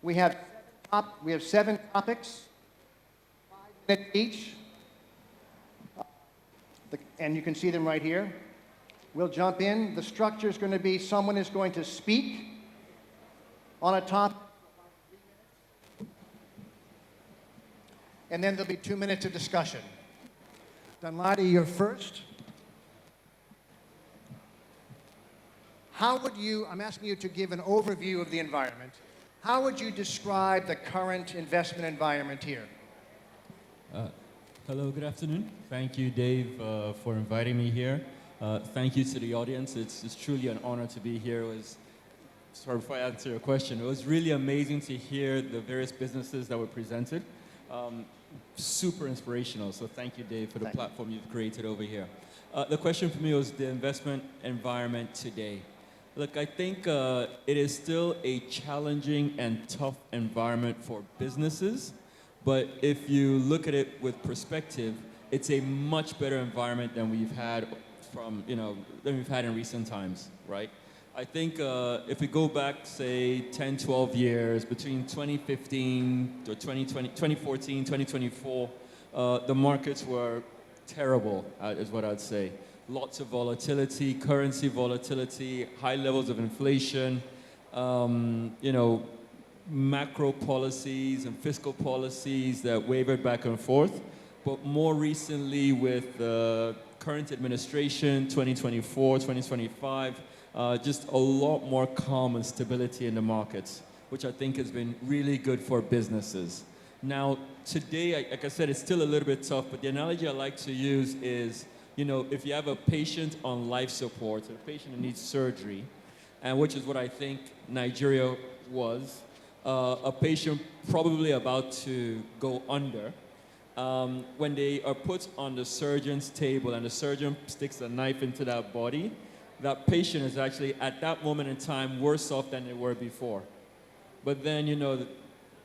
We have 7 topics, 5 minutes each, and you can see them right here. We'll jump in. The structure is going to be someone is going to speak on a topic, and then there'll be 2 minutes of discussion. Dunladi, you're first. How would you, I'm asking you to give an overview of the environment. How would you describe the current investment environment here? Hello, good afternoon. Thank you, Dave, for inviting me here. Thank you to the audience. It's truly an honor to be here. Sorry, before I answer your question, it was really amazing to hear the various businesses that were presented. Super inspirational, so thank you, Dave, for the platform you've created over here. The question for me was the investment environment today. Look, I think it is still a challenging and tough environment for businesses, but if you look at it with perspective, it's a much better environment than we've had in recent times, right? I think if we go back, say, 10, 12 years, between 2015 to 2014, 2024, the markets were terrible, is what I'd say. Lots of volatility, currency volatility, high levels of inflation, macro policies and fiscal policies that wavered back and forth. But more recently with the current administration, 2024, 2025, just a lot more calm and stability in the markets, which I think has been really good for businesses. Now, today, like I said, it's still a little bit tough, but the analogy I like to use is, if you have a patient on life support, a patient who needs surgery, and which is what I think Nigeria was, a patient probably about to go under, when they are put on the surgeon's table and the surgeon sticks a knife into that body, that patient is actually, at that moment in time, worse off than they were before. But then,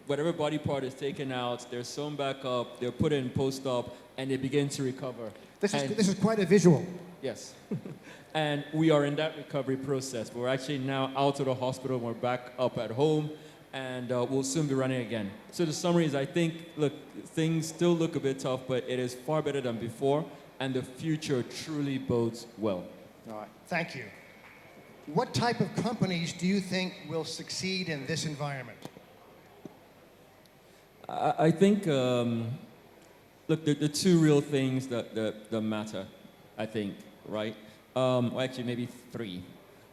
whatever body part is taken out, they're sewn back up, they're put in post-op, and they begin to recover. This is quite a visual. Yes. And we are in that recovery process. We're actually now out of the hospital, and we're back up at home, and we'll soon be running again. So the summary is, I think, look, things still look a bit tough, but it is far better than before, and the future truly bodes well. All right, thank you. What type of companies do you think will succeed in this environment? I think, look, the 2 real things that matter, I think, right? Well, actually, maybe 3.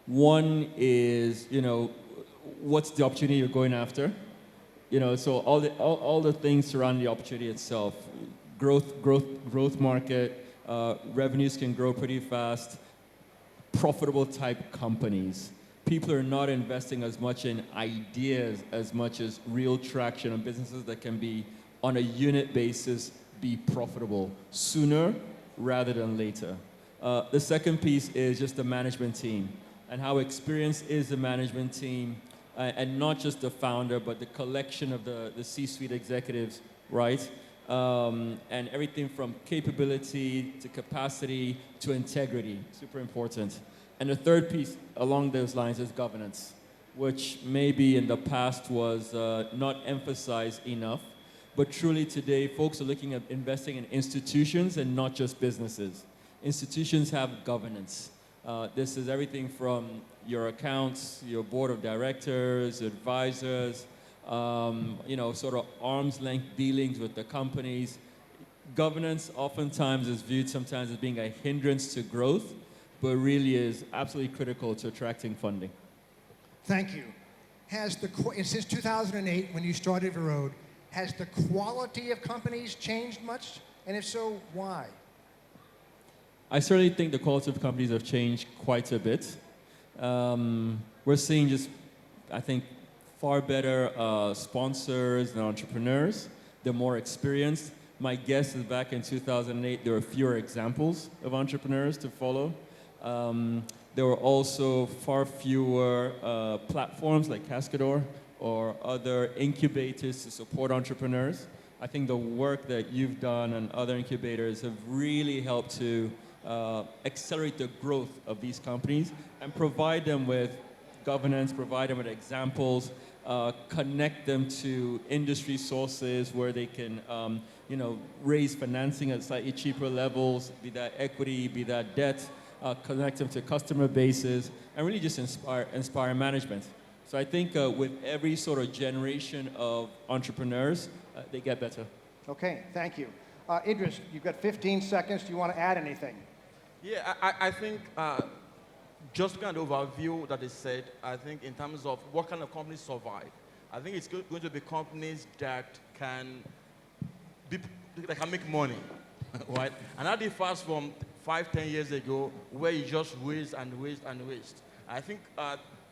One is, what's the opportunity you're going after? So all the things surrounding the opportunity itself. Growth market, revenues can grow pretty fast, profitable type companies. People are not investing as much in ideas as much as real traction on businesses that can be, on a unit basis, be profitable sooner rather than later. The second piece is just the management team and how experienced is the management team, and not just the founder, but the collection of the C-suite executives, right? And everything from capability to capacity to integrity, super important. And the third piece along those lines is governance, which maybe in the past was not emphasized enough, but truly today folks are looking at investing in institutions and not just businesses. Institutions have governance. This is everything from your accounts, your board of directors, advisors, sort of arm's length dealings with the companies. Governance oftentimes is viewed sometimes as being a hindrance to growth, but really is absolutely critical to attracting funding. Thank you. Since 2008, when you started Verod, has the quality of companies changed much? And if so, why? I certainly think the quality of companies have changed quite a bit. We're seeing just, I think, far better sponsors and entrepreneurs. They're more experienced. My guess is back in 2008, there were fewer examples of entrepreneurs to follow. There were also far fewer platforms like Cascador or other incubators to support entrepreneurs. I think the work that you've done and other incubators have really helped to accelerate the growth of these companies and provide them with governance, provide them with examples, connect them to industry sources where they can, raise financing at slightly cheaper levels, be that equity, be that debt, connect them to customer bases, and really just inspire management. So I think with every sort of generation of entrepreneurs, they get better. Okay, thank you. Idris, you've got 15 seconds. Do you want to add anything? Yeah, I think just kind of overview that is said, I think in terms of what kind of companies survive, I think it's going to be companies that can make money, right? And that differs from 5-10 years ago where you just waste and waste and waste. I think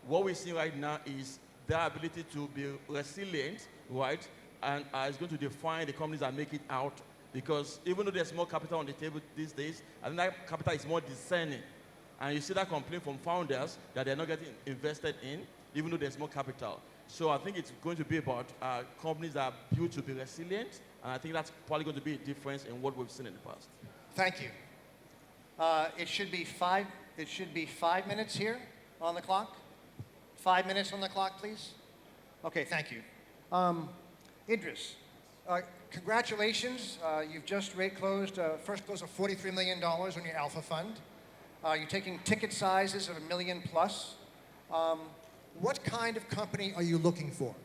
what we're seeing right now is their ability to be resilient, right? And it's going to define the companies that make it out, because even though there's more capital on the table these days, I think that capital is more discerning. And you see that complaint from founders that they're not getting invested in, even though there's more capital. So I think it's going to be about companies that are built to be resilient, and I think that's probably going to be a difference in what we've seen in the past. Thank you. It should be 5 minutes here on the clock. 5 minutes on the clock, please. Okay, thank you. Idris, congratulations. You've just closed first close of $43 million on your Alpha Fund. You're taking ticket sizes of $1 million plus. What kind of company are you looking for?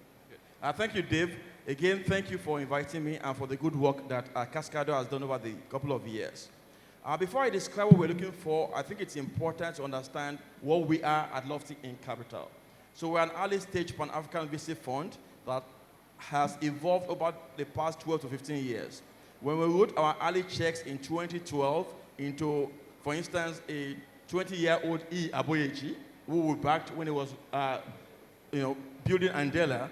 Thank you, Dave. Again, thank you for inviting me and for the good work that Cascador has done over the couple of years. Before I describe what we're looking for, I think it's important to understand what we are at LoftyInc Capital. So we're an early-stage Pan-African VC fund that has evolved over the past 12 to 15 years. When we wrote our early checks in 2012 into, for instance, a 20-year-old E. Aboyeji, who we backed when he was building Andela,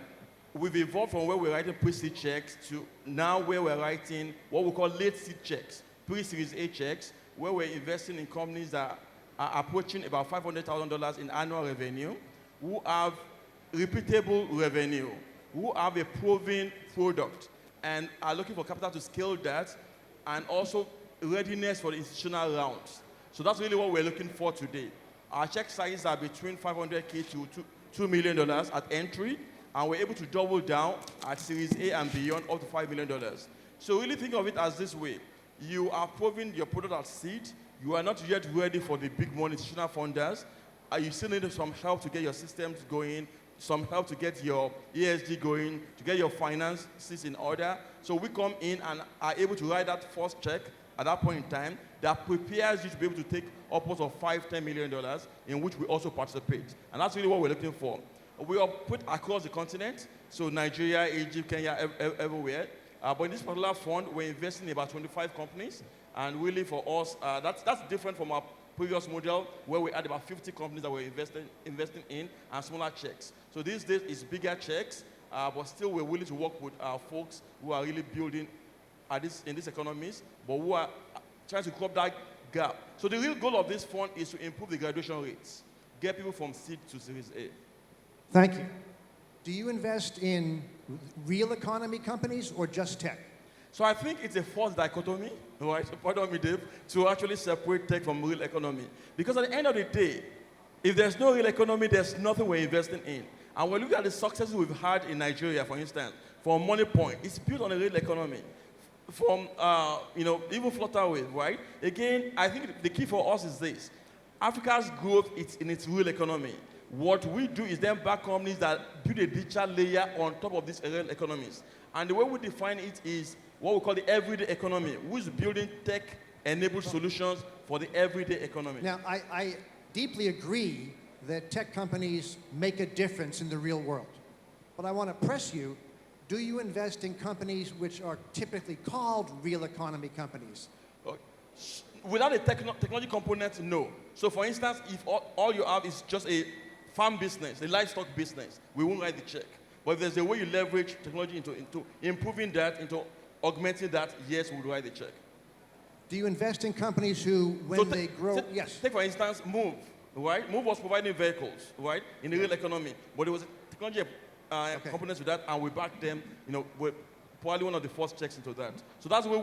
we've evolved from where we're writing pre-seed checks to now where we're writing what we call late seed checks, pre-series A checks, where we're investing in companies that are approaching about $500,000 in annual revenue, who have repeatable revenue, who have a proven product, and are looking for capital to scale that, and also readiness for the institutional rounds. So that's really what we're looking for today. Our check sizes are between $500K to $2 million at entry, and we're able to double down at Series A and beyond up to $5 million. So really think of it as this way. You are proving your product at seed. You are not yet ready for the big money institutional funders. You still need some help to get your systems going, some help to get your ESG going, to get your finances in order. So we come in and are able to write that first check at that point in time that prepares you to be able to take upwards of $5-10 million, in which we also participate. And that's really what we're looking for. We are put across the continent, so Nigeria, Egypt, Kenya, everywhere. But in this particular fund, we're investing in about 25 companies. And really for us, that's different from our previous model, where we had about 50 companies that we're investing in and smaller checks. So these days, it's bigger checks, but still we're willing to work with our folks who are really building in these economies, but who are trying to cover that gap. So the real goal of this fund is to improve the graduation rates, get people from seed to Series A. Thank you. Do you invest in real economy companies or just tech? So I think it's a false dichotomy, right? Pardon me, Dave, to actually separate tech from real economy. Because at the end of the day, if there's no real economy, there's nothing we're investing in. And when we look at the successes we've had in Nigeria, for instance, from Money Point, it's built on a real economy. From, even Flutterwave, right? Again, I think the key for us is this. Africa's growth is in its real economy. What we do is then back companies that build a digital layer on top of these real economies. And the way we define it is what we call the everyday economy, who is building tech-enabled solutions for the everyday economy. Now, I deeply agree that tech companies make a difference in the real world. But I want to press you, do you invest in companies which are typically called real economy companies? Without a technology component, no. So for instance, if all you have is just a farm business, a livestock business, we won't write the check. But if there's a way you leverage technology into improving that, into augmenting that, yes, we'll write the check. Do you invest in companies who, when they grow, yes? Take for instance, Move, right? Move was providing vehicles, right, in the real economy. But there was a technology component to that, and we backed them, we're probably one of the first checks into that. So that's the way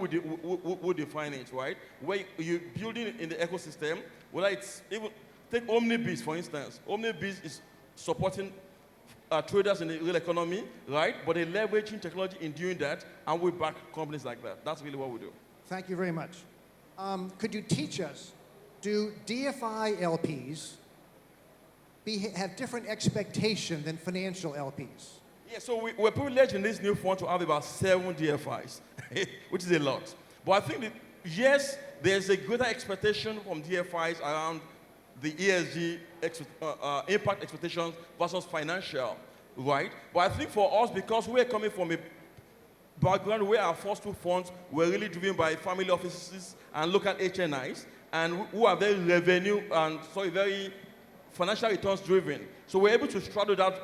we define it, right? Where you're building in the ecosystem, whether it's even, take Omnibiz, for instance. Omnibiz is supporting traders in the real economy, right? But they're leveraging technology in doing that, and we back companies like that. That's really what we do. Thank you very much. Could you teach us, do DFI LPs have different expectation than financial LPs? Yeah, so we're privileged in this new fund to have about 7 DFIs, which is a lot. But I think that, yes, there's a greater expectation from DFIs around the ESG impact expectations versus financial, right? But I think for us, because we're coming from a background where our first 2 funds were really driven by family offices and local HNIs, and who are very revenue and very financial returns driven. So we're able to straddle that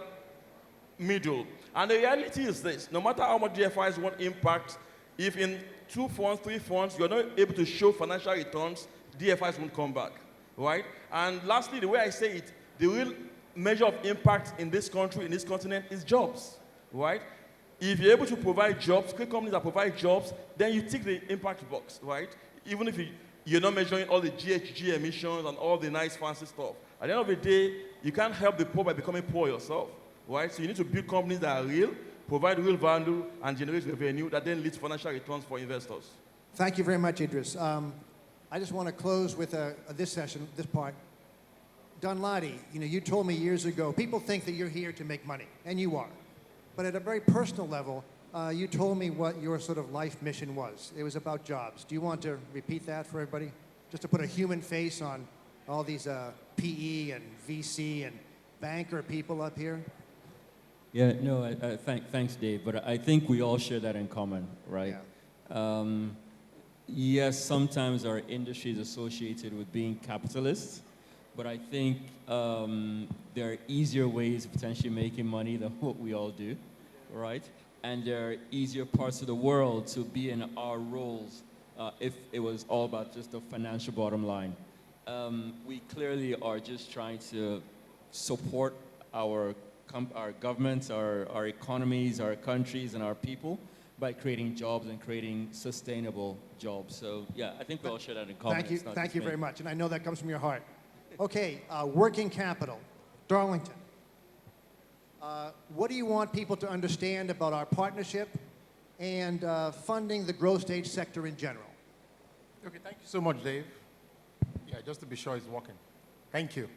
middle. And the reality is this: no matter how much DFIs want impact, if in 2 funds, 3 funds, you're not able to show financial returns, DFIs won't come back, right? And lastly, the way I say it, the real measure of impact in this country, in this continent, is jobs, right? If you're able to provide jobs, create companies that provide jobs, then you tick the impact box, right? Even if you're not measuring all the GHG emissions and all the nice fancy stuff. At the end of the day, you can't help the poor by becoming poor yourself, right? So you need to build companies that are real, provide real value, and generate revenue that then leads to financial returns for investors. Thank you very much, Idris. I just want to close with this session, this part. Dunladi, you told me years ago, people think that you're here to make money, and you are. But at a very personal level, you told me what your sort of life mission was. It was about jobs. Do you want to repeat that for everybody? Just to put a human face on all these PE and VC and banker people up here? Yeah, no, thanks, Dave. But I think we all share that in common, right? Yeah. Yes, sometimes our industry is associated with being capitalists, but I think there are easier ways of potentially making money than what we all do, right? And there are easier parts of the world to be in our roles if it was all about just the financial bottom line. We clearly are just trying to support our governments, our economies, our countries, and our people by creating jobs and creating sustainable jobs. So, yeah, I think we all share that in common. Thank you very much, and I know that comes from your heart. Okay, working capital, Darlington. What do you want people to understand about our partnership and funding the growth stage sector in general? Okay, thank you so much, Dave. Yeah, just to be sure it's working. Thank you.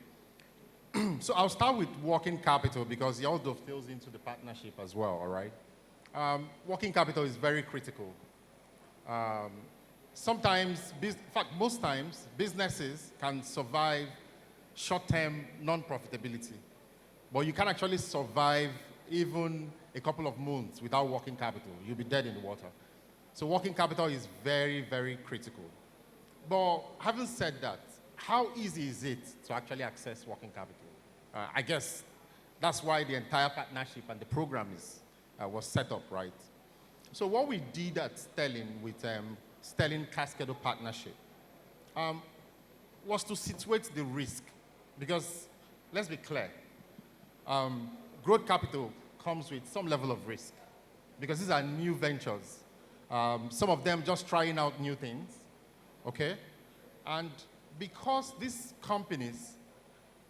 So I'll start with working capital because it all dovetails into the partnership as well, all right? Working capital is very critical. Sometimes, in fact, most times, businesses can survive short-term non-profitability, but you can actually survive even a couple of months without working capital. You'll be dead in the water. So working capital is very, very critical. But having said that, how easy is it to actually access working capital? I guess that's why the entire partnership and the program was set up, right? So what we did at Sterling with Sterling Cascador partnership was to situate the risk. Because let's be clear, growth capital comes with some level of risk because these are new ventures. Some of them just trying out new things, okay? And because these companies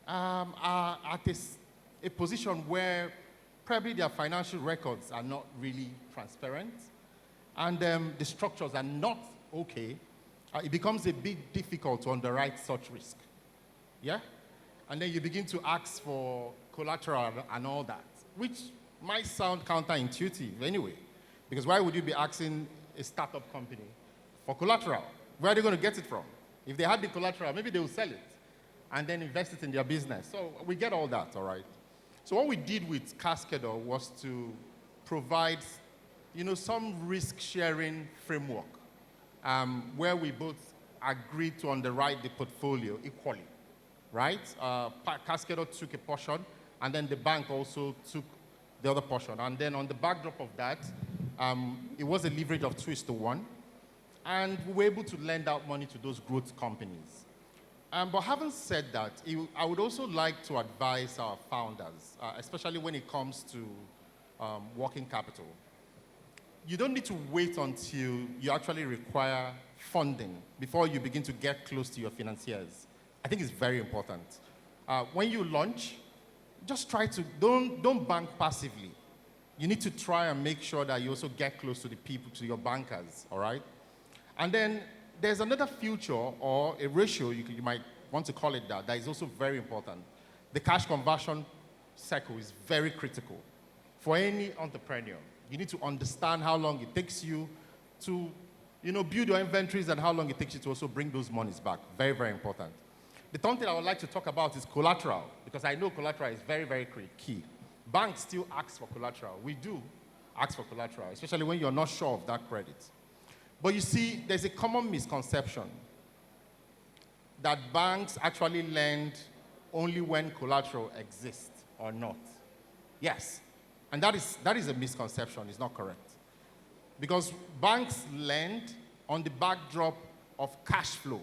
are at a position where probably their financial records are not really transparent and the structures are not okay, it becomes a bit difficult to underwrite such risk, yeah? And then you begin to ask for collateral and all that, which might sound counterintuitive anyway, because why would you be asking a startup company for collateral? Where are they going to get it from? If they had the collateral, maybe they will sell it and then invest it in their business. So we get all that, all right? So what we did with Cascador was to provide, some risk-sharing framework where we both agreed to underwrite the portfolio equally, right? Cascador took a portion, and then the bank also took the other portion. And then on the backdrop of that, it was a leverage of 2:1, and we were able to lend out money to those growth companies. But having said that, I would also like to advise our founders, especially when it comes to working capital. You don't need to wait until you actually require funding before you begin to get close to your financiers. I think it's very important. When you launch, just try to, don't bank passively. You need to try and make sure that you also get close to the people, to your bankers, all right? And then there's another feature or a ratio, you might want to call it that is also very important. The cash conversion cycle is very critical for any entrepreneur. You need to understand how long it takes you to build your inventories and how long it takes you to also bring those monies back. Very, very important. The third thing I would like to talk about is collateral, because I know collateral is very, very key. Banks still ask for collateral. We do ask for collateral, especially when you're not sure of that credit. But you see, there's a common misconception that banks actually lend only when collateral exists or not. Yes, and that is a misconception. It's not correct. Because banks lend on the backdrop of cash flow,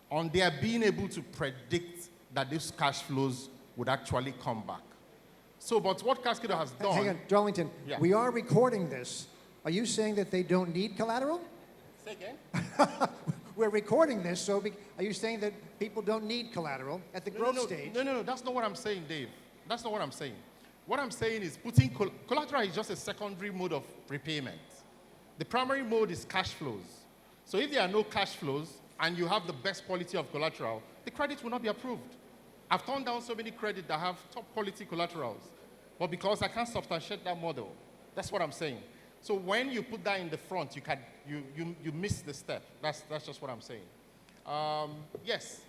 on their being able to predict that these cash flows would actually come back. So, but what Cascador has done... Hang on, Darlington, Yeah. we are recording this. Are you saying that they don't need collateral? Say again? We're recording this, so are you saying that people don't need collateral at the growth stage? No, that's not what I'm saying, Dave. That's not what I'm saying. What I'm saying is putting collateral is just a secondary mode of repayment. The primary mode is cash flows. So if there are no cash flows and you have the best quality of collateral, the credit will not be approved. I've turned down so many credit that have top quality collaterals, but because I can't substantiate that model, that's what I'm saying. So when you put that in the front, you miss the step. That's just what I'm saying. Yes,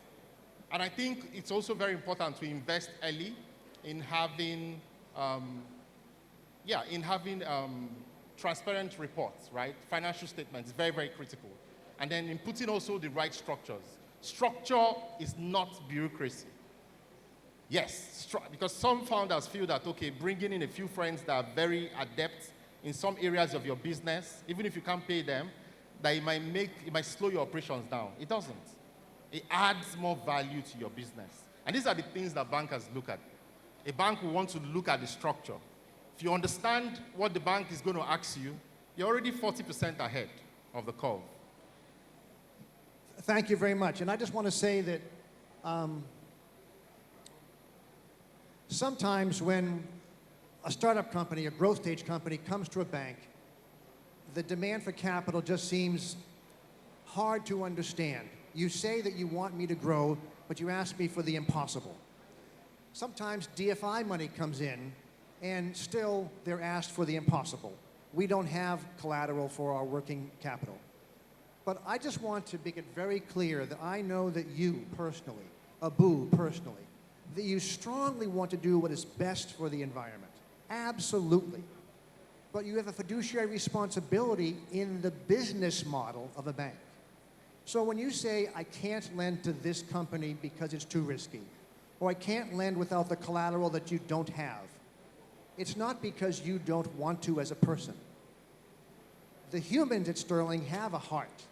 and I think it's also very important to invest early in having, transparent reports, right? Financial statements, very, very critical. And then in putting also the right structures. Structure is not bureaucracy. Yes, because some founders feel that, okay, bringing in a few friends that are very adept in some areas of your business, even if you can't pay them, that it might slow your operations down. It doesn't. It adds more value to your business. And these are the things that bankers look at. A bank will want to look at the structure. If you understand what the bank is going to ask you, you're already 40% ahead of the curve. Thank you very much. And I just want to say that sometimes when a startup company, a growth stage company comes to a bank, the demand for capital just seems hard to understand. You say that you want me to grow, but you ask me for the impossible. Sometimes DFI money comes in, and still they're asked for the impossible. We don't have collateral for our working capital. But I just want to make it very clear that I know that you personally, Abu personally, that you strongly want to do what is best for the environment. Absolutely. But you have a fiduciary responsibility in the business model of a bank. So when you say, I can't lend to this company because it's too risky, or I can't lend without the collateral that you don't have, it's not because you don't want to as a person. The humans at Sterling have a heart,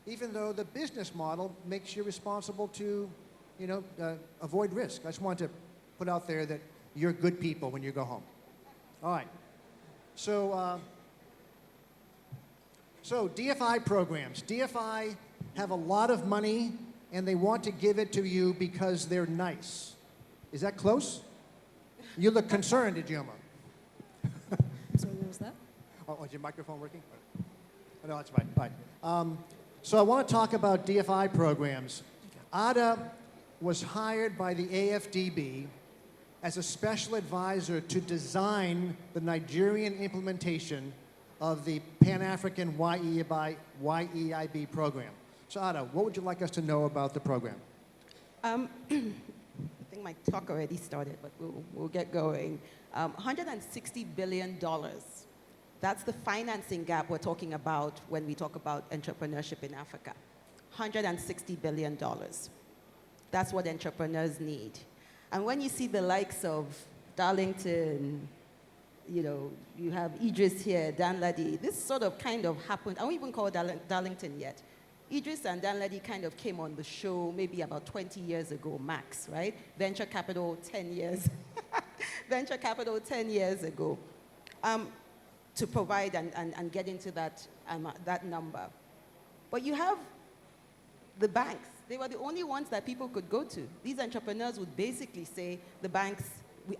even though the business model makes you responsible to, avoid risk. I just want to put out there that you're good people when you go home. All right. So DFI programs. DFI have a lot of money, and they want to give it to you because they're nice. Is that close? You look concerned, Ijoma. So what was that? Oh, is your microphone working? Oh, no, that's fine. Fine. So I want to talk about DFI programs. Ada was hired by the AFDB as a special advisor to design the Nigerian implementation of the Pan-African YEIB program. So Ada, what would you like us to know about the program? I think my talk already started, but we'll get going. $160 billion. That's the financing gap we're talking about when we talk about entrepreneurship in Africa. $160 billion. That's what entrepreneurs need. And when you see the likes of Darlington, you have Idris here, Dan Ladi, this sort of kind of happened. I won't even call Darlington yet. Idris and Dan Ladi kind of came on the show maybe about 20 years ago, max, right? Venture capital, 10 years. Venture capital, 10 years ago, to provide and get into that number. But you have the banks they were the only ones that people could go to. These entrepreneurs would basically say, the banks,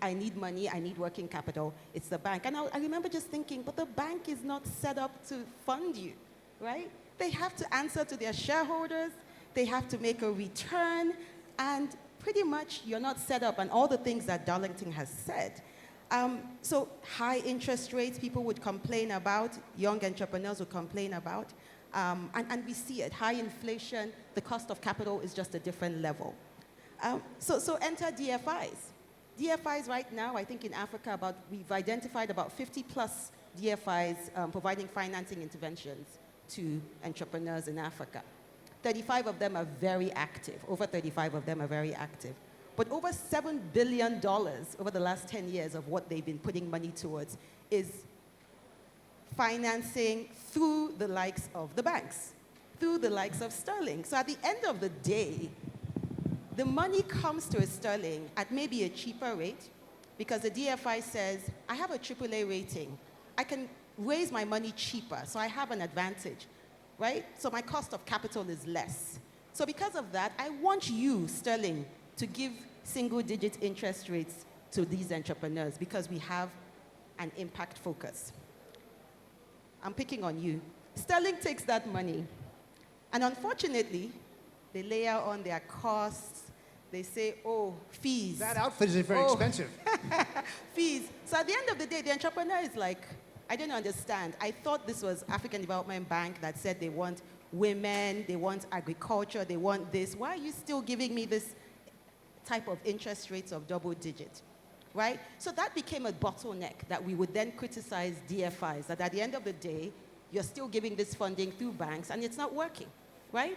I need money, I need working capital, it's the bank. And I remember just thinking, but the bank is not set up to fund you, right? They have to answer to their shareholders, they have to make a return, and pretty much you're not set up, and all the things that Darlington has said. So high interest rates, people would complain about, young entrepreneurs would complain about, and we see it, high inflation, the cost of capital is just a different level. So enter DFIs. DFIs right now, I think in Africa, we've identified about 50 plus DFIs providing financing interventions to entrepreneurs in Africa. 35 of them are very active. Over 35 of them are very active. But over $7 billion over the last 10 years of what they've been putting money towards is financing through the likes of the banks, through the likes of Sterling. So at the end of the day, the money comes to a Sterling at maybe a cheaper rate because the DFI says, I have a AAA rating. I can raise my money cheaper, so I have an advantage, right? So my cost of capital is less. So because of that, I want you, Sterling, to give single-digit interest rates to these entrepreneurs because we have an impact focus. I'm picking on you. Sterling takes that money, and unfortunately, they layer on their costs. They say, oh, fees. That outfit is very expensive. Fees. So at the end of the day, the entrepreneur is like, I don't understand. I thought this was African Development Bank that said they want women, they want agriculture, they want this. Why are you still giving me this type of interest rates of double digit, right? So that became a bottleneck that we would then criticize DFIs, that at the end of the day, you're still giving this funding through banks and it's not working, right?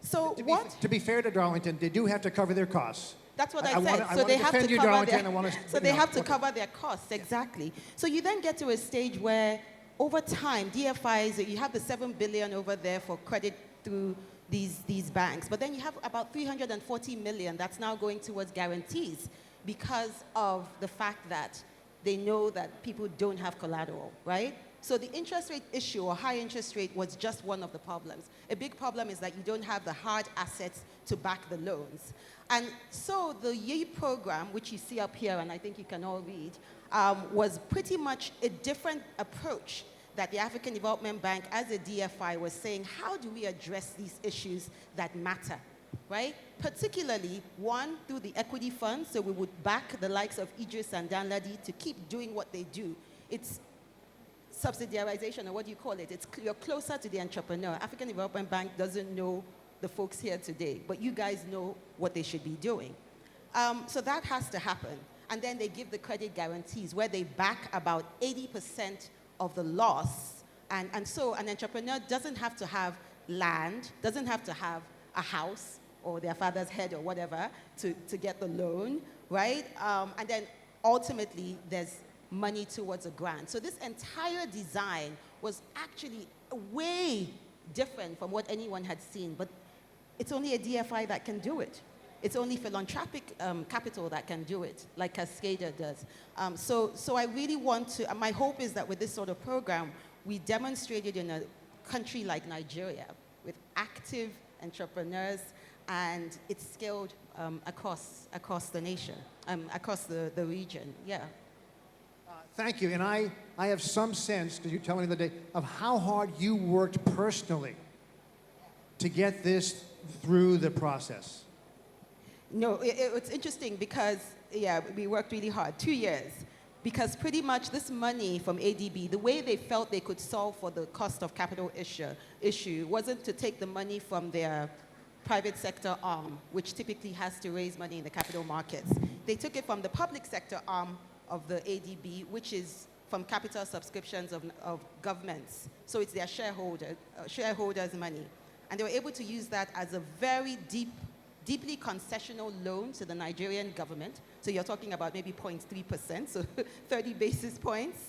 So To be fair to Darlington, they do have to cover their costs. That's what I said. So they have to cover their, so they have to cover their costs, exactly. So you then get to a stage where over time, DFIs, you have the $7 billion over there for credit through these banks, but then you have about $340 million that's now going towards guarantees because of the fact that they know that people don't have collateral, right? So the interest rate issue or high interest rate was just one of the problems. A big problem is that you don't have the hard assets to back the loans. And so the YE program, which you see up here, and I think you can all read, was pretty much a different approach that the African Development Bank, as a DFI, was saying, how do we address these issues that matter, right? Particularly, one, through the equity fund, so we would back the likes of Idris and Danladi to keep doing what they do. It's subsidiarization, or what do you call it? You're closer to the entrepreneur. African Development Bank doesn't know the folks here today, but you guys know what they should be doing. So that has to happen. And then they give the credit guarantees where they back about 80% of the loss. And so an entrepreneur doesn't have to have land, doesn't have to have a house or their father's head or whatever to get the loan, right? And then ultimately there's money towards a grant. So this entire design was actually way different from what anyone had seen, but it's only a DFI that can do it. It's only philanthropic capital that can do it, like Cascador does. So I really want to, my hope is that with this sort of program, we demonstrated in a country like Nigeria with active entrepreneurs, and it's scaled across the nation, across the region, yeah. Thank you, and I have some sense, because you told me the other day, of how hard you worked personally to get this through the process. No, it's interesting because, yeah, we worked really hard, 2 years, because pretty much this money from ADB, the way they felt they could solve for the cost of capital issue wasn't to take the money from their private sector arm, which typically has to raise money in the capital markets. They took it from the public sector arm of the ADB, which is from capital subscriptions of governments. So it's their shareholders' money. And they were able to use that as a very deeply concessional loan to the Nigerian government. So you're talking about maybe 0.3%, so 30 basis points.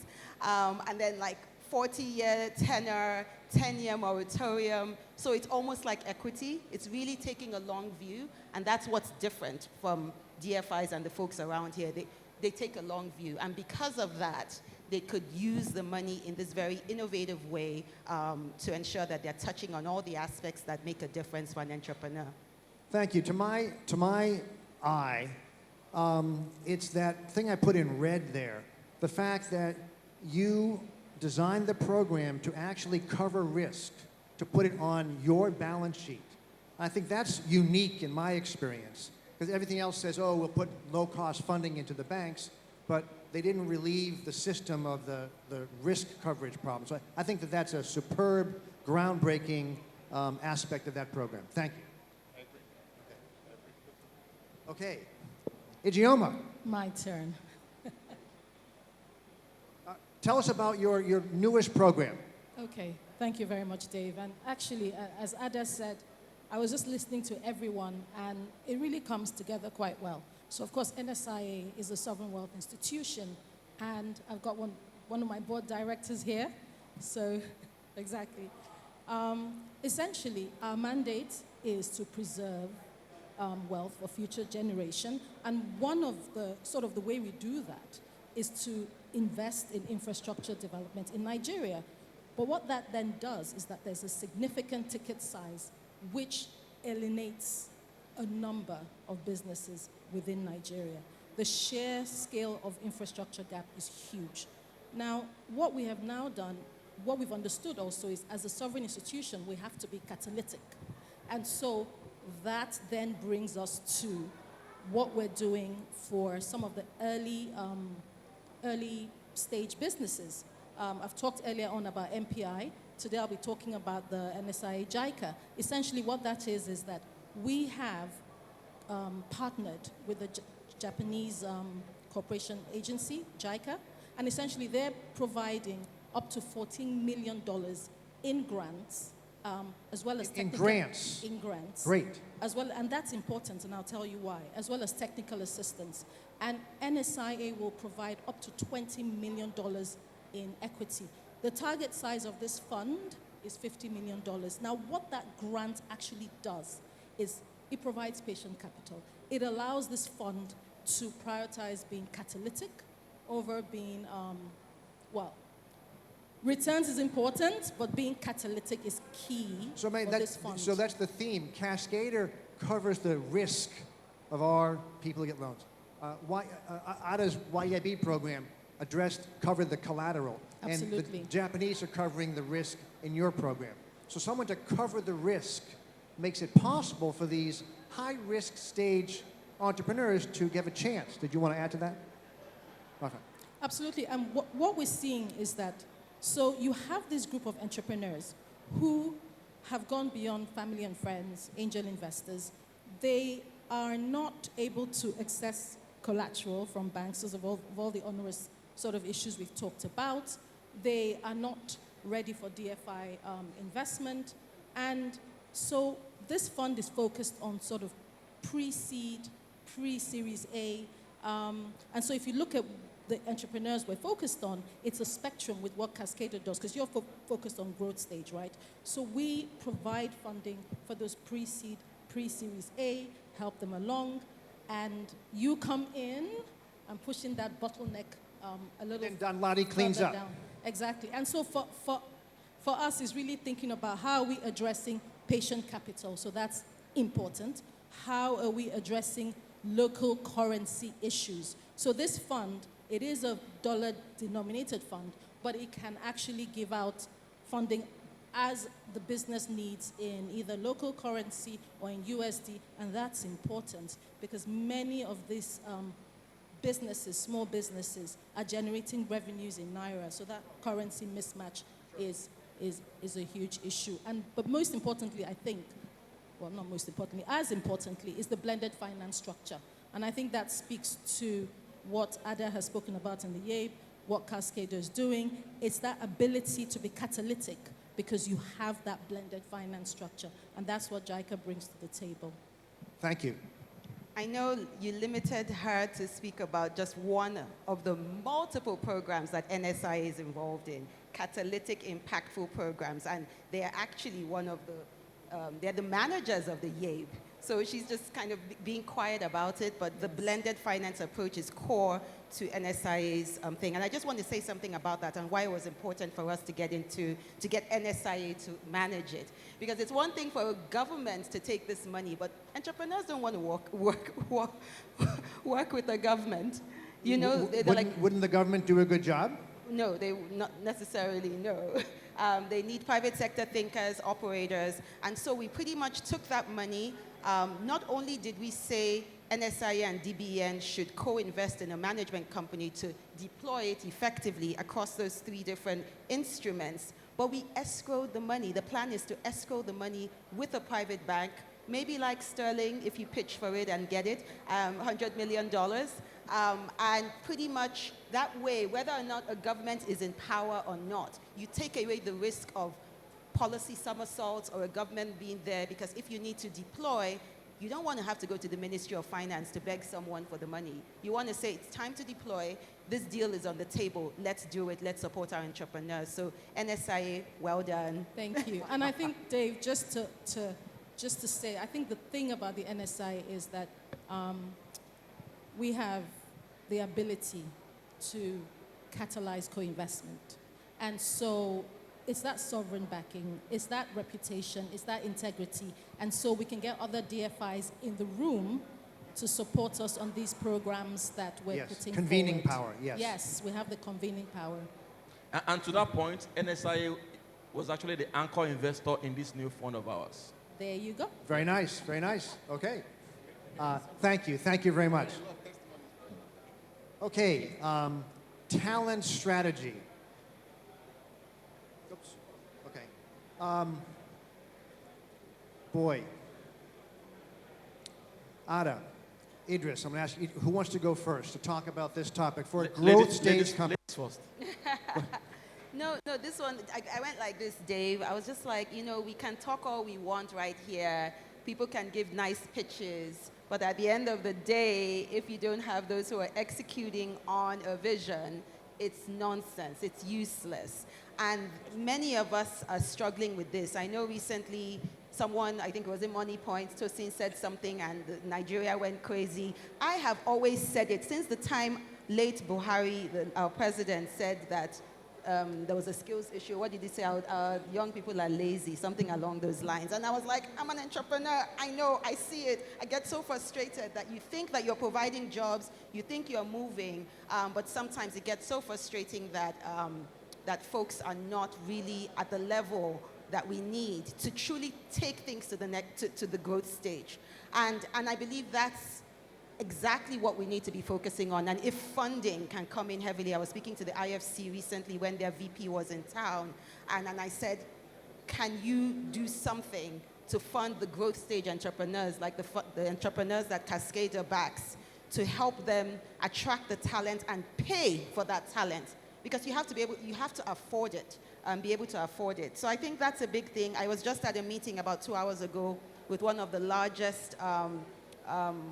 And then like 40-year tenor, 10-year moratorium. So it's almost like equity. It's really taking a long view, and that's what's different from DFIs and the folks around here. They take a long view, and because of that, they could use the money in this very innovative way to ensure that they're touching on all the aspects that make a difference for an entrepreneur. Thank you. To my eye, it's that thing I put in red there. The fact that you designed the program to actually cover risk, to put it on your balance sheet. I think that's unique in my experience, because everything else says, oh, we'll put low-cost funding into the banks, but they didn't relieve the system of the risk coverage problem. So I think that that's a superb, groundbreaking aspect of that program. Thank you. Okay. Ijeoma, My turn. tell us about your newest program. Okay, thank you very much, Dave. And actually, as Ada said, I was just listening to everyone, and it really comes together quite well. So, of course, NSIA is a sovereign wealth institution, and I've got one of my board directors here. So, exactly. Essentially, our mandate is to preserve wealth for future generation, and one of the way we do that is to invest in infrastructure development in Nigeria. But what that then does is that there's a significant ticket size which alienates a number of businesses within Nigeria. The sheer scale of infrastructure gap is huge. Now, what we have now done, what we've understood also is, as a sovereign institution, we have to be catalytic. And so that then brings us to what we're doing for some of the early stage businesses. I've talked earlier on about MPI. Today I'll be talking about the NSIA JICA. Essentially what that is that we have partnered with the Japanese corporation agency, JICA, and essentially they're providing up to $14 million in grants, as well as technical... In grants. Great. As well, and that's important, and I'll tell you why, as well as technical assistance. And NSIA will provide up to $20 million in equity. The target size of this fund is $50 million. Now, what that grant actually does is it provides patient capital. It allows this fund to prioritize being catalytic over being, returns is important, but being catalytic is key So, for this fund. so that's the theme. Cascador covers the risk of our people who get loans. Ada's YEB program covered the collateral. Absolutely. And the Japanese are covering the risk in your program. So someone to cover the risk makes it possible for these high-risk stage entrepreneurs to give a chance. Did you want to add to that? Okay. Absolutely. And what we're seeing is that, so you have this group of entrepreneurs who have gone beyond family and friends, angel investors. They are not able to access collateral from banks because of all the onerous sort of issues we've talked about. They are not ready for DFI investment. And so this fund is focused on sort of pre-seed, pre-Series A. And so if you look at the entrepreneurs we're focused on, it's a spectrum with what Cascador does, because you're focused on growth stage, right? So we provide funding for those pre-seed, pre-Series A, help them along, and you come in and pushing that bottleneck a little. And Danladi cleans further up. down. Exactly. And so for us is really thinking about how are we addressing patient capital. So that's important. How are we addressing local currency issues? So this fund, it is a dollar-denominated fund, but it can actually give out funding as the business needs in either local currency or in USD, and that's important because many of these businesses, small businesses, are generating revenues in Naira, so that currency mismatch is a huge issue. But most importantly, I think, well, not most importantly, as importantly, is the blended finance structure. And I think that speaks to what Ada has spoken about in the YEB, what Cascador is doing. It's that ability to be catalytic because you have that blended finance structure. And that's what JICA brings to the table. Thank you. I know you limited her to speak about just one of the multiple programs that NSIA is involved in, catalytic, impactful programs, and they are actually one of the, they're the managers of the YEB. So she's just kind of being quiet about it, but the blended finance approach is core to NSIA's thing. And I just want to say something about that and why it was important for us to get NSIA to manage it. Because it's one thing for a government to take this money, but entrepreneurs don't want to work with the government. You know, Wouldn't the government do a good job? No, they not necessarily, no. They need private sector thinkers, operators, and so we pretty much took that money. Not only did we say NSIA and DBN should co-invest in a management company to deploy it effectively across those 3 different instruments, but we escrowed the money. The plan is to escrow the money with a private bank, maybe like Sterling, if you pitch for it and get it, $100 million. And pretty much that way, whether or not a government is in power or not, you take away the risk of policy somersaults or a government being there, because if you need to deploy, you don't want to have to go to the Ministry of Finance to beg someone for the money. You want to say, it's time to deploy, this deal is on the table, let's do it, let's support our entrepreneurs. So NSIA, well done. Thank you. And I think, Dave, just to say, I think the thing about the NSI is that we have the ability to catalyze co-investment. And so it's that sovereign backing, it's that reputation, it's that integrity. And so we can get other DFIs in the room to support us on these programs that we're putting Convening forward. power, yes. Yes, we have the convening power. And to that point, NSIA was actually the anchor investor in this new fund of ours. There you go. Very nice, very nice. Okay. Thank you very much. Okay, talent strategy. Oops. Okay. Boy. Ada, Idris, I'm going to ask you, who wants to go first to talk about this topic for a growth stage company? Ladies first. No, this one, I went like this, Dave. I was just like, you know, we can talk all we want right here. People can give nice pitches. But at the end of the day, if you don't have those who are executing on a vision, it's nonsense. It's useless. And many of us are struggling with this. I know recently someone, I think it was in Money Point, Tosin said something and Nigeria went crazy. I have always said it since the time late Buhari, our president, said that there was a skills issue. What did he say? Young people are lazy, something along those lines. And I was like, I'm an entrepreneur. I know, I see it. I get so frustrated that you think that you're providing jobs, you think you're moving, but sometimes it gets so frustrating that, that folks are not really at the level that we need to truly take things to the to the growth stage. And I believe that's exactly what we need to be focusing on. And if funding can come in heavily, I was speaking to the IFC recently when their VP was in town, and I said, can you do something to fund the growth stage entrepreneurs, like the entrepreneurs that Cascador backs, to help them attract the talent and pay for that talent? Because you have to be able, you have to afford it, be able to afford it. So I think that's a big thing. I was just at a meeting about 2 hours ago with one of the largest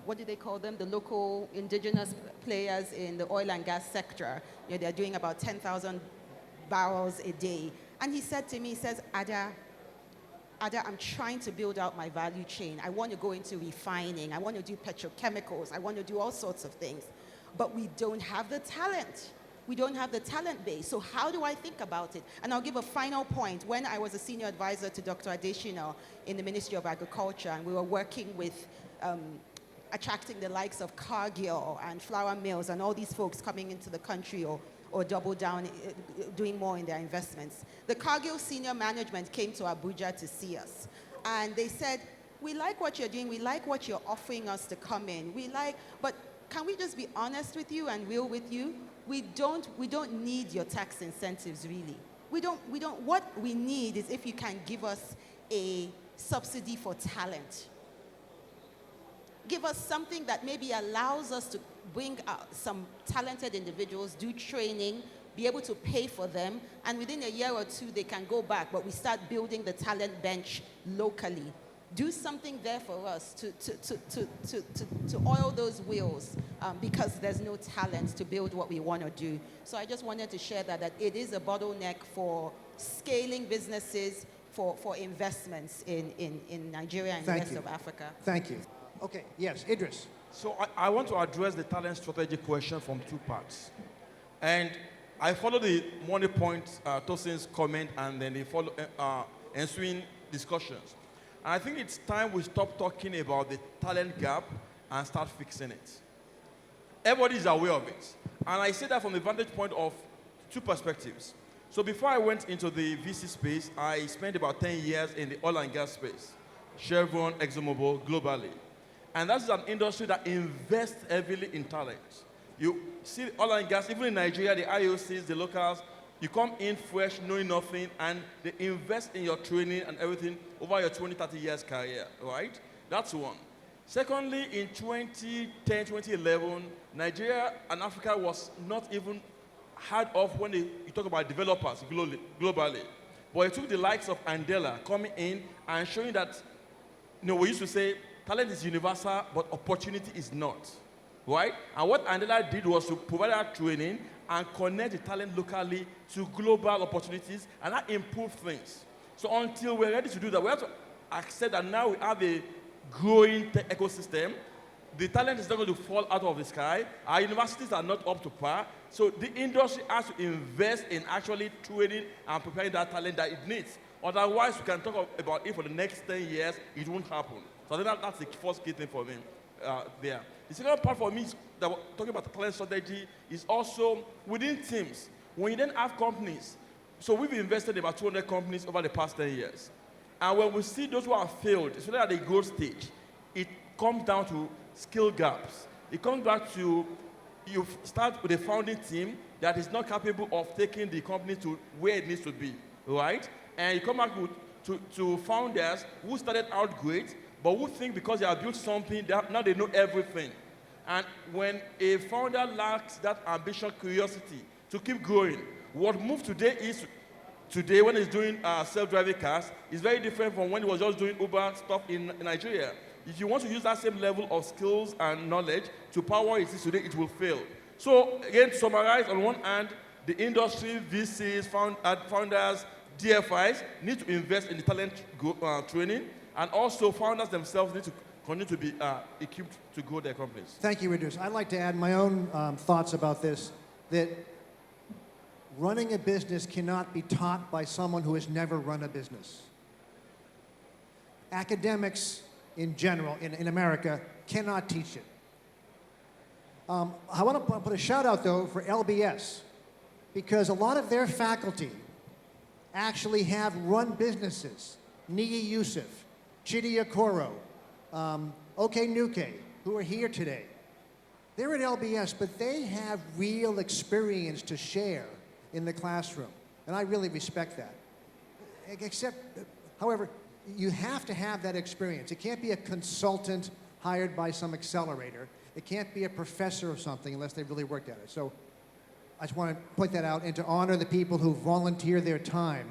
what do they call them? The local indigenous players in the oil and gas sector. You know, they're doing about 10,000 barrels a day. And he said to me, he says, Ada, I'm trying to build out my value chain. I want to go into refining. I want to do petrochemicals. I want to do all sorts of things. But we don't have the talent. We don't have the talent base. So how do I think about it? And I'll give a final point. When I was a senior advisor to Dr. Adeshina in the Ministry of Agriculture, and we were working with attracting the likes of Cargill and flour mills and all these folks coming into the country or double down, doing more in their investments. The Cargill senior management came to Abuja to see us. And they said, we like what you're doing, we like what you're offering us to come in. But can we just be honest with you and real with you? We don't need your tax incentives, really. What we need is if you can give us a subsidy for talent. Give us something that maybe allows us to bring some talented individuals, do training, be able to pay for them, and within a year or two, they can go back, but we start building the talent bench locally. Do something there for us to oil those wheels because there's no talent to build what we want to do. So I just wanted to share that it is a bottleneck for scaling businesses, for investments in Nigeria and the Thank rest you. of Africa. Thank you. Okay, yes, Idris. So I want to address the talent strategy question from two parts. And I follow the money point, Tosin's comment, and then the follow ensuing discussions. And I think it's time we stop talking about the talent gap and start fixing it. Everybody is aware of it. And I say that from the vantage point of two perspectives. So before I went into the VC space, I spent about 10 years in the oil and gas space. Chevron, ExxonMobil, globally. And that's an industry that invests heavily in talent. You see oil and gas, even in Nigeria, the IOCs, the locals, you come in fresh, knowing nothing, and they invest in your training and everything over your 20, 30 years career, right? That's one. Secondly, in 2010, 2011, Nigeria and Africa was not even heard of when you talk about developers globally. But it took the likes of Andela coming in and showing that, we used to say, talent is universal, but opportunity is not, right? And what Andela did was to provide that training and connect the talent locally to global opportunities, and that improved things. So until we're ready to do that, we have to accept that now we have a growing tech ecosystem. The talent is not going to fall out of the sky. Our universities are not up to par. So the industry has to invest in actually training and preparing that talent that it needs. Otherwise, we can talk about it for the next 10 years, it won't happen. So I think that's the first key thing for me there. The second part for me is that talking about the talent strategy is also within teams. When you then have companies, so we've invested in about 200 companies over the past 10 years. And when we see those who have failed, especially at the growth stage, it comes down to skill gaps. It comes back to you start with a founding team that is not capable of taking the company to where it needs to be, right? And you come back to founders who started out great, but who think because they have built something, now they know everything. And when a founder lacks that ambition, curiosity to keep growing, what moved today is, today when he's doing self-driving cars, is very different from when he was just doing Uber stuff in Nigeria. If you want to use that same level of skills and knowledge to power it is today, it will fail. So again, to summarize, on one hand, the industry, VCs, founders, DFIs need to invest in the talent training, and also founders themselves need to continue to be equipped to grow their companies. Thank you, Idris. I'd like to add my own thoughts about this, that running a business cannot be taught by someone who has never run a business. Academics in general, in America, cannot teach it. I want to put a shout out, though, for LBS, because a lot of their faculty actually have run businesses. Nigi Yusuf, Chidi Okoro, Oke Nuke, who are here today. They're at LBS, but they have real experience to share in the classroom, and I really respect that. Except, however, you have to have that experience. It can't be a consultant hired by some accelerator. It can't be a professor of something unless they really worked at it. So I just want to point that out and to honor the people who volunteer their time.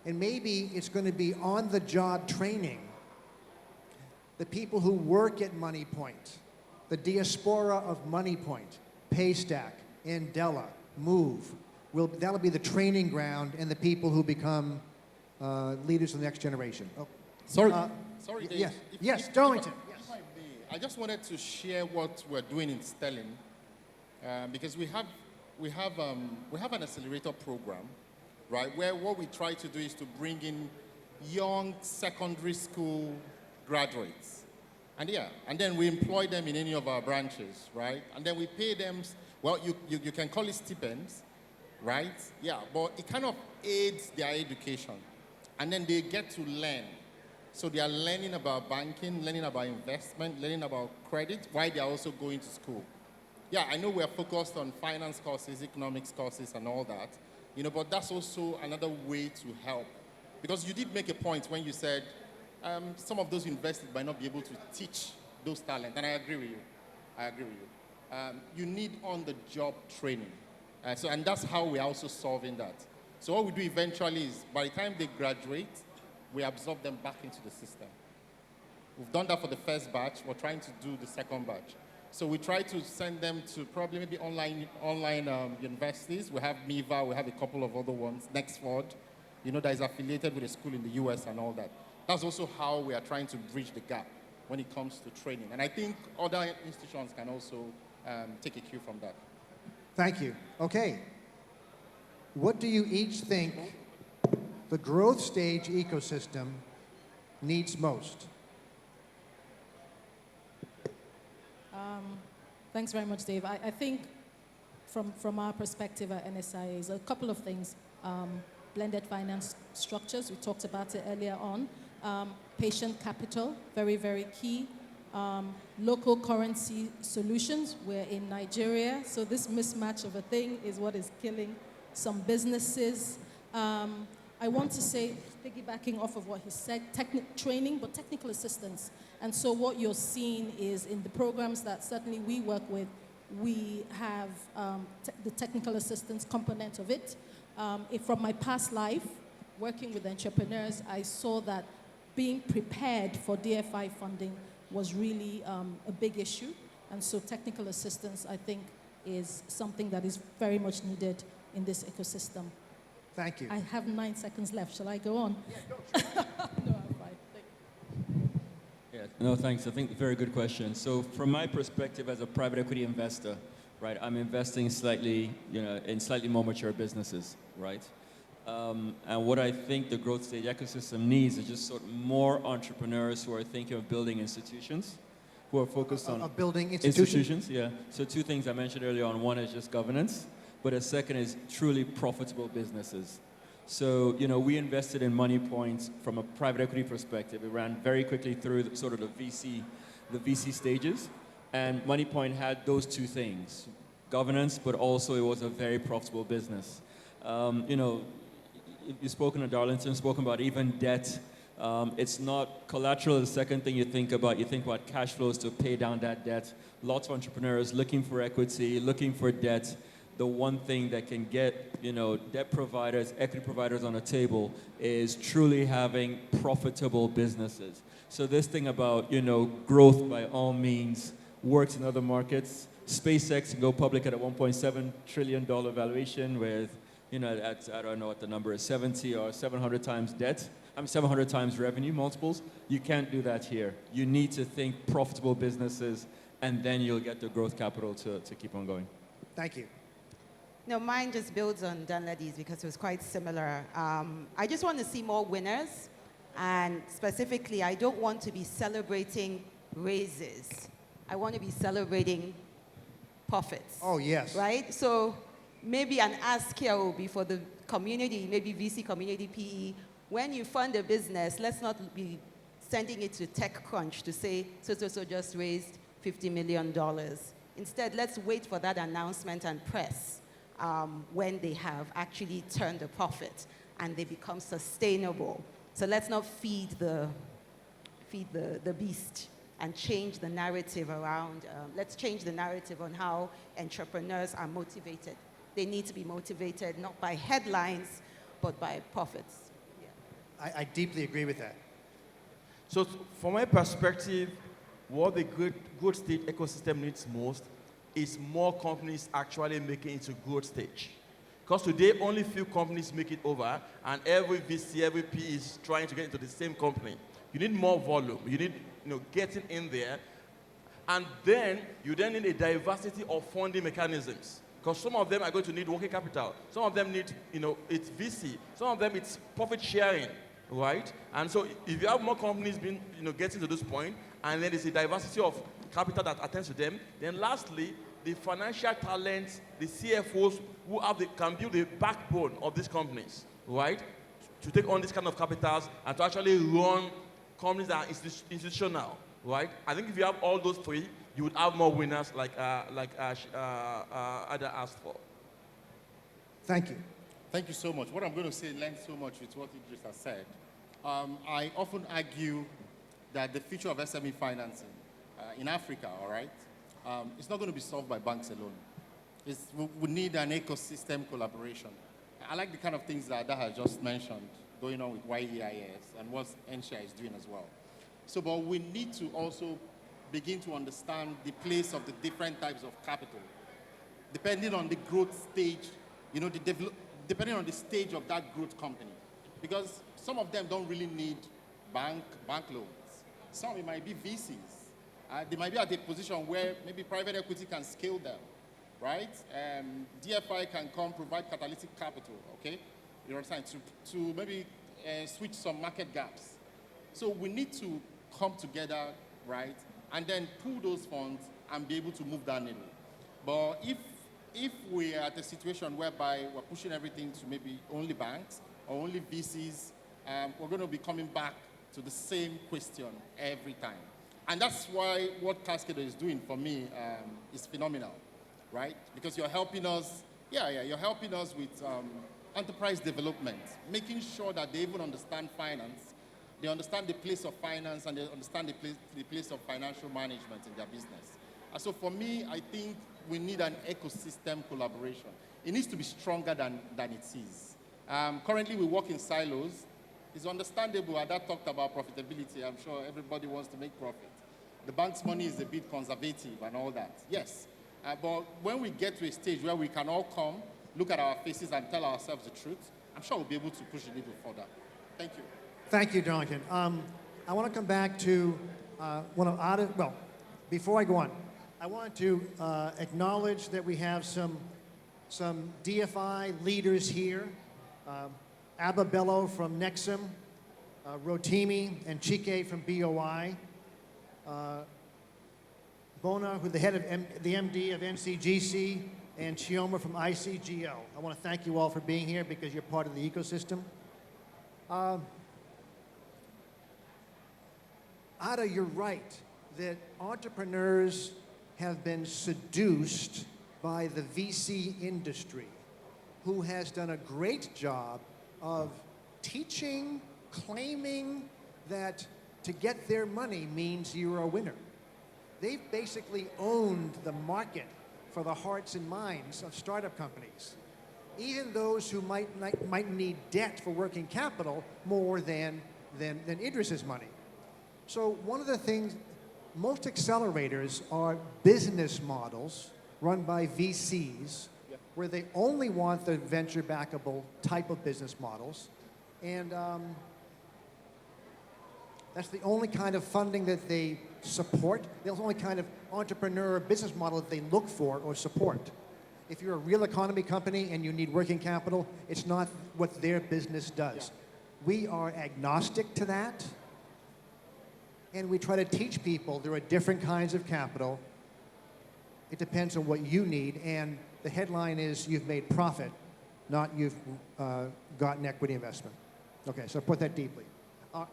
And maybe it's going to be on-the-job training. The people who work at MoneyPoint, the diaspora of MoneyPoint, Paystack, Andela, Move, that'll be the training ground, and the people who become leaders of the next generation. Oh. Sorry, Dave. Yes, yes, If Darlington. if I may, I just wanted to share what we're doing in Sterling, because we have an accelerator program, right? Where what we try to do is to bring in young secondary school graduates, and then we employ them in any of our branches, right? And then we pay them. Well, you can call it stipends, right? Yeah, but it kind of aids their education. And then they get to learn. So they are learning about banking, learning about investment, learning about credit, while they are also going to school. Yeah, I know we're focused on finance courses, economics courses, and all that, but that's also another way to help. Because you did make a point when you said some of those invested might not be able to teach those talents, and I agree with you. You need on-the-job training. And that's how we're also solving that. So what we do eventually is, by the time they graduate, we absorb them back into the system. We've done that for the first batch. We're trying to do the second batch. So we try to send them to probably maybe online universities. We have MIVA, we have a couple of other ones, Nextford, that is affiliated with a school in the US and all that. That's also how we are trying to bridge the gap when it comes to training. And I think other institutions can also take a cue from that. Thank you. Okay. What do you each think the growth stage ecosystem needs most? Thanks very much, Dave. I think from our perspective at NSIA is a couple of things. Blended finance structures, we talked about it earlier on. Patient capital, very, very key. Local currency solutions. We're in Nigeria, so this mismatch of a thing is what is killing some businesses. I want to say, piggybacking off of what he said, training, but technical assistance. And so what you're seeing is in the programs that certainly we work with, we have the technical assistance component of it. From my past life, working with entrepreneurs, I saw that being prepared for DFI funding was really a big issue. And so technical assistance, I think, is something that is very much needed in this ecosystem. Thank you. I have 9 seconds left. Shall I go on? Yeah, go. No, I'm fine. Thank you. Yeah, no, thanks. I think very good question. So from my perspective as a private equity investor, right, I'm investing slightly, in slightly more mature businesses, right? And what I think the growth stage ecosystem needs is just sort of more entrepreneurs who are thinking of building institutions, who are focused on building institutions. Yeah. So two things I mentioned earlier on. One is just governance, but a second is truly profitable businesses. So, we invested in Money Point from a private equity perspective. It ran very quickly through the VC stages. And Money Point had those two things, governance, but also it was a very profitable business. You've spoken to Darlington, spoken about even debt. It's not collateral. The second thing you think about cash flows to pay down that debt. Lots of entrepreneurs looking for equity, looking for debt. The one thing that can get, debt providers, equity providers on a table is truly having profitable businesses. So this thing about, growth by all means works in other markets. SpaceX can go public at a $1.7 trillion valuation with, I don't know what the number is, 70 or 700 times debt. 700 times revenue multiples. You can't do that here. You need to think profitable businesses, and then you'll get the growth capital to keep on going. Thank you. No, mine just builds on Danladi's because it was quite similar. I just want to see more winners, and specifically, I don't want to be celebrating raises. I want to be celebrating profits. Oh, yes. Right? So maybe an ask here will be for the community, maybe VC community PE. When you fund a business, let's not be sending it to TechCrunch to say, so just raised $50 million. Instead, let's wait for that announcement and press when they have actually turned a profit and they become sustainable. So let's not feed the beast and change the narrative around, let's change the narrative on how entrepreneurs are motivated. They need to be motivated not by headlines, but by profits. Yeah. I deeply agree with that. So from my perspective, what the growth stage ecosystem needs most is more companies actually making it to growth stage. Because today, only few companies make it over, and every VC, every PE is trying to get into the same company. You need more volume. You need, getting in there. And then, you then need a diversity of funding mechanisms. Because some of them are going to need working capital. Some of them need, it's VC. Some of them, it's profit sharing, right? And so, if you have more companies being, getting to this point, and then there's a diversity of capital that attends to them, then lastly, the financial talents, the CFOs who can build the backbone of these companies, right? To take on this kind of capitals and to actually run companies that are institutional, right? I think if you have all those three, you would have more winners like Ada asked for. Thank you. Thank you so much. What I'm going to say lends so much with what Idris has said. I often argue that the future of SME financing in Africa, all right, it's not going to be solved by banks alone. We need an ecosystem collaboration. I like the kind of things that Ada has just mentioned going on with YEIS and what NSIA is doing as well. So, but we need to also begin to understand the place of the different types of capital, depending on the growth stage, depending on the stage of that growth company. because some of them don't really need bank loans. Some, it might be VCs. They might be at a position where maybe private equity can scale them, right? DFI can come provide catalytic capital, okay? You understand? To maybe switch some market gaps. So we need to come together, right? And then pool those funds and be able to move that needle. But if we are at a situation whereby we're pushing everything to maybe only banks or only VCs, we're going to be coming back to the same question every time. And that's why what Cascador is doing for me is phenomenal, right? Because you're helping us, you're helping us with enterprise development, making sure that they even understand finance, they understand the place of finance, and they understand the place of financial management in their business. And so for me, I think we need an ecosystem collaboration. It needs to be stronger than it is. Currently, we work in silos. It's understandable. Ada talked about profitability. I'm sure everybody wants to make profit. The bank's money is a bit conservative and all that. Yes. But when we get to a stage where we can all come, look at our faces and tell ourselves the truth, I'm sure we'll be able to push the needle further. Thank you. Thank you, Darlington. I want to come back to one of Ada's, well, before I go on, I want to acknowledge that we have some DFI leaders here. Abba Bello from Nexum, Rotimi and Chike from BOI, Bona, who's the head of the MD of NCGC, and Chioma from ICGL. I want to thank you all for being here because you're part of the ecosystem. Ada, you're right that entrepreneurs have been seduced by the VC industry, who has done a great job of teaching, claiming that to get their money means you're a winner. They've basically owned the market for the hearts and minds of startup companies, even those who might need debt for working capital more than Idris's money. So one of the things, most accelerators are business models run by VCs where they only want the venture backable type of business models. And that's the only kind of funding that they support. That's the only kind of entrepreneur business model that they look for or support. If you're a real economy company and you need working capital, it's not what their business does. We are agnostic to that. And we try to teach people there are different kinds of capital. It depends on what you need. And the headline is you've made profit, not you've gotten equity investment. Okay, so put that deeply.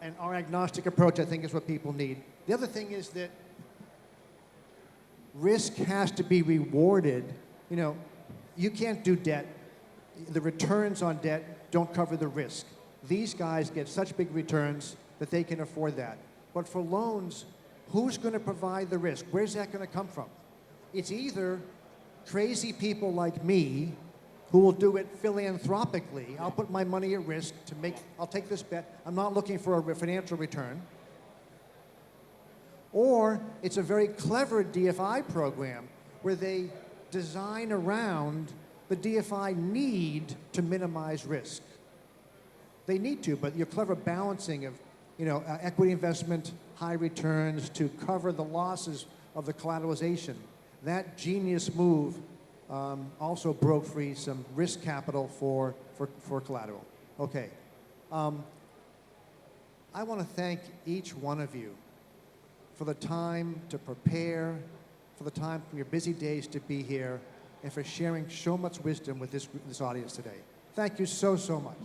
And our agnostic approach, I think, is what people need. The other thing is that risk has to be rewarded. You know, you can't do debt. The returns on debt don't cover the risk. These guys get such big returns that they can afford that. But for loans, who's going to provide the risk? Where's that going to come from? It's either crazy people like me who will do it philanthropically. I'll put my money at risk to I'll take this bet. I'm not looking for a financial return. Or it's a very clever DFI program where they design around the DFI need to minimize risk. They need to, but your clever balancing of equity investment, high returns to cover the losses of the collateralization. That genius move also broke free some risk capital for collateral. Okay. I want to thank each one of you for the time to prepare, for the time from your busy days to be here, and for sharing so much wisdom with this audience today. Thank you so, so much.